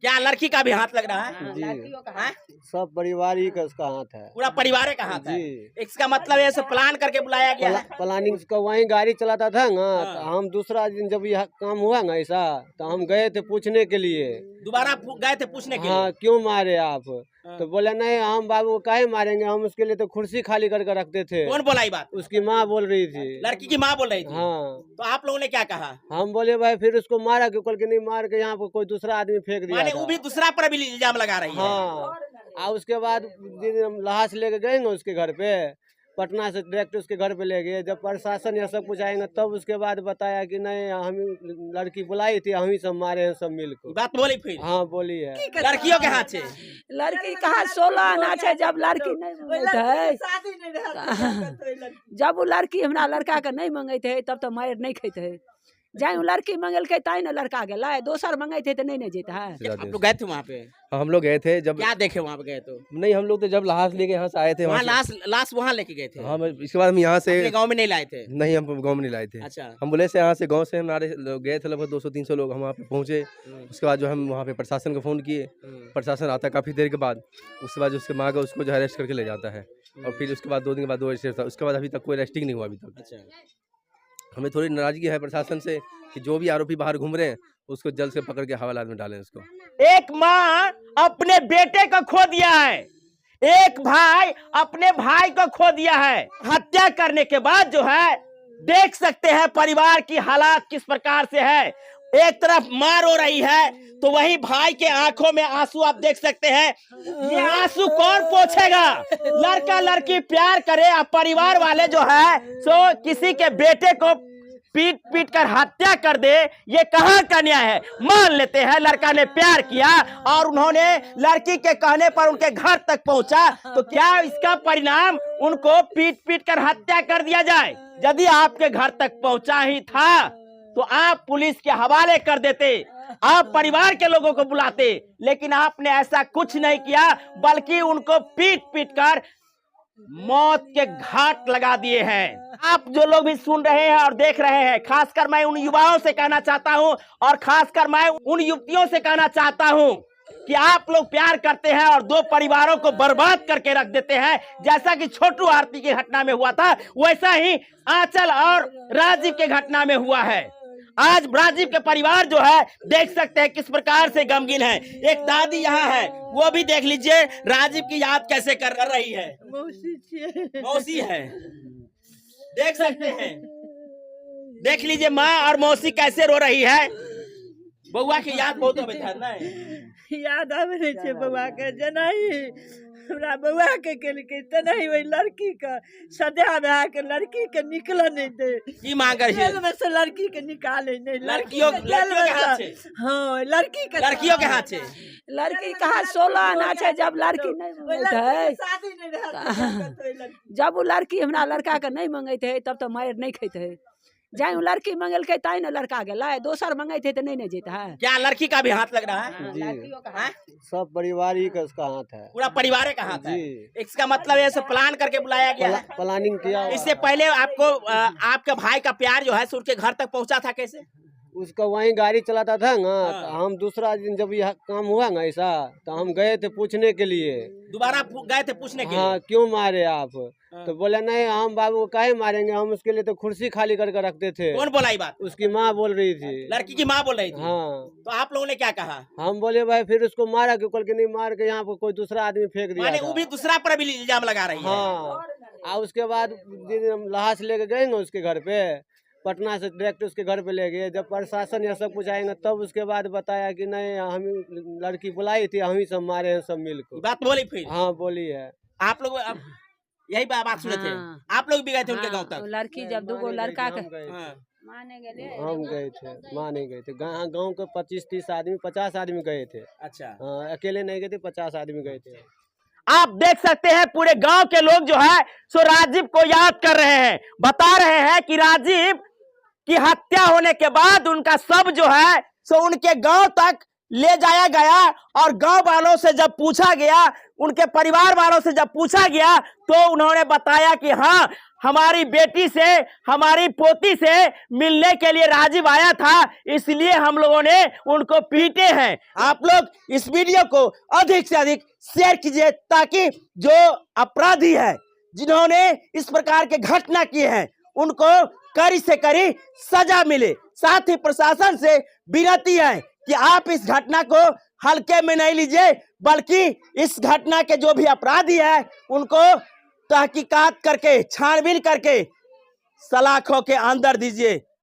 क्या लड़की का भी हाथ लग रहा है? जी लड़कियों का हाथ। सब परिवार ही का उसका हाथ है। पूरा परिवार का हाथ है। जी। इसका मतलब ये सब प्लान करके बुलाया गया है। प्लानिंग का वहीं गाड़ी चलाता था ना, हाँ। तो हम दूसरा दिन जब यह काम हुआ ना ऐसा, तो हम गए थे पूछने के लिए। दोबारा गए थे पूछने के हाँ लिए। क्यों मारे आप? हाँ। तो बोले नहीं हम बाबू को काहे मारेंगे, हम उसके लिए तो कुर्सी खाली करके रखते थे। कौन बोला ये बात? उसकी माँ बोल रही थी। लड़की की माँ बोल रही थी। हाँ तो आप लोगों ने क्या कहा? हम बोले भाई फिर उसको मारा क्यों? कल के नहीं मार के यहाँ पर कोई दूसरा आदमी फेंक दिया माने था। वो भी दूसरा पर भी इल्जाम लगा रही है। हाँ और उसके बाद दिन हम लाश लेके गए ना उसके घर पे, पटना से डायरेक्ट उसके घर पे ले गए। जब प्रशासन या सब कुछ आएंगे तब उसके बाद बताया कि नहीं हम लड़की बुलाई थी, हम ही सब मारे हैं सब मिल ये को। बात बोली फिर? हाँ बोली है। लड़कियों के हाथ से। लड़की कहा 16 आना है, जब लड़की नहीं मंगत है, जब वो लड़की हमरा लड़का के नहीं मंगते है तब तो मार नहीं खेते है। जाए लड़की मंगल के ताई ना लड़का गेला है, दोसर मंगते है तो नहीं जेता है। आप लोग गए थे वहाँ पे? हम लोग गए थे जब क्या देखे वहाँ पे गए तो? नहीं हम लोग तो जब लाश लेके यहाँ से आए थे वहाँ वहाँ लाश वहाँ लेके गए थे? से, हम इसके बाद हम यहाँ से अपने गाँव में नहीं लाए थे? नहीं हम गाँव में नहीं लाए थे। अच्छा। हम बोले से यहाँ से गाँव से हमारे लोग गए थे, लगभग 200-300 लोग हम वहाँ पे पहुँचे। उसके बाद जो हम वहाँ पे प्रशासन को फ़ोन किए, प्रशासन आता काफ़ी देर के बाद। उसके बाद जो उसके माँ का उसको जो अरेस्ट करके ले जाता है, और फिर उसके बाद 2 दिन के बाद 2 अरेस्ट था। उसके बाद अभी तक कोई अरेस्टिंग नहीं हुआ अभी तक। अच्छा। हमें थोड़ी नाराजगी है प्रशासन से कि जो भी आरोपी बाहर घूम रहे हैं उसको जल्द से पकड़ के हवालात में डालें उसको। एक माँ अपने बेटे को खो दिया है, एक भाई अपने भाई को खो दिया है। हत्या करने के बाद जो है देख सकते हैं परिवार की हालात किस प्रकार से है। एक तरफ माँ रो रही है तो वहीं भाई के आंखों में आंसू आप देख सकते हैं। ये आंसू कौन पोंछेगा? लड़का लड़की प्यार करे, अब परिवार वाले जो है सो किसी के बेटे को पीट पीट कर हत्या कर दे, ये कहाँ का न्याय है? मान लेते हैं लड़का ने प्यार किया और उन्होंने लड़की के कहने पर उनके घर तक पहुंचा, तो क्या इसका परिणाम उनको पीट पीट कर हत्या कर दिया जाए? यदि आपके घर तक पहुंचा ही था तो आप पुलिस के हवाले कर देते, आप परिवार के लोगों को बुलाते, लेकिन आपने ऐसा कुछ नहीं किया, बल्कि उनको पीट पीट कर मौत के घाट लगा दिए हैं। आप जो लोग भी सुन रहे हैं और देख रहे हैं, खासकर मैं उन युवाओं से कहना चाहता हूं और खासकर मैं उन युवतियों से कहना चाहता हूं कि आप लोग प्यार करते हैं और 2 परिवारों को बर्बाद करके रख देते हैं। जैसा कि छोटू आरती की घटना में हुआ था, वैसा ही आंचल और राजीव के घटना में हुआ है। आज राजीव के परिवार जो है देख सकते हैं किस प्रकार से गमगीन है। एक दादी यहाँ है, वो भी देख लीजिए राजीव की याद कैसे कर रही है। मौसी है, देख सकते हैं, देख लीजिए माँ और मौसी कैसे रो रही है। बउआ की याद बहुत अबे था ना, याद आवे छे बउआ के जनाई हमरा बउआ के तनाई वही लड़की का सदा में आके लड़की के निकल नहीं दे। की मांग रही है? जेल में से लड़की के निकाले नहीं, लड़कियों के हाथ से। हाँ लड़कियों के हाथ से। लड़की कहा 16 आना है, जब लड़की नहीं मंगत है, शादी नहीं रहा। जब वो लड़की हमरा लड़का के नहीं मंगते है तब तो मार नहीं खेते है। जाए लड़की मंगल के ताई ना लड़का गेला है, दोसर मंगते तो नहीं जेता है। क्या लड़की का भी हाथ लग रहा है? जी लड़कियों का हाथ। सब परिवार ही का उसका हाथ है। पूरा परिवार का हाथ है। जी। इसका मतलब ये सब प्लान करके बुलाया गया है। प्लानिंग किया हुआ इससे पहले आपको आपके भाई का प्यार जो है उनके घर तक पहुंचा था कैसे? उसका वहीं गाड़ी चलाता था ना, हाँ। तो हम दूसरा दिन जब यह काम हुआ ना ऐसा, तो हम गए थे पूछने के लिए। दोबारा गए थे पूछने के हाँ लिए। क्यों मारे आप? हाँ। तो बोले नहीं हम बाबू को काहे मारेंगे, हम उसके लिए तो कुर्सी खाली करके रखते थे। कौन बोला ये बात? उसकी माँ बोल रही थी। लड़की की माँ बोल रही थी। हाँ तो आप लोगों ने क्या कहा? हम बोले भाई फिर उसको मारा क्यों? कल के नहीं मार के यहाँ पर कोई दूसरा आदमी फेंक दिया माने था। वो भी दूसरा पर भी इल्जाम लगा रही है। हाँ और उसके बाद दिन हम लाश लेके गए ना उसके घर पे, पटना से डायरेक्ट उसके घर पे ले गए। जब प्रशासन या सब कुछ आएंगे तब उसके बाद बताया कि नहीं हम लड़की बुलाई थी, हम ही सब मारे हैं सब मिल ये को। बात बोली फिर? हाँ बोली है। आप लोग यही बात सुने थे? हाँ। आप लोग भी गए थे उनके गांव हाँ, तक? लड़की जब 2 लड़का के हाँ। माने गेले, हम गए थे, माँ नहीं गए थे। गाँव के 25-30 आदमी 50 आदमी गए थे। अच्छा। हाँ अकेले नहीं गए थे, 50 आदमी गए थे। आप देख सकते हैं पूरे गांव के लोग जो है सो राजीव को याद कर रहे हैं, बता रहे हैं कि राजीव की हत्या होने के बाद उनका शव जो है सो उनके गांव तक ले जाया गया और गांव वालों से जब पूछा गया, उनके परिवार वालों से जब पूछा गया, तो उन्होंने बताया कि हाँ, हमारी बेटी से, हमारी पोती से मिलने के लिए राजीव आया था, इसलिए हम लोगों ने उनको पीटे हैं। आप लोग इस वीडियो को अधिक से अधिक शेयर कीजिए ताकि जो अपराधी है, जिन्होंने इस प्रकार के घटना किए हैं, उनको कड़ी से कड़ी सजा मिले। साथ ही प्रशासन से विनती है कि आप इस घटना को हल्के में नहीं लीजिए, बल्कि इस घटना के जो भी अपराधी है उनको तहकीकात करके, छानबीन करके सलाखों के अंदर दीजिए।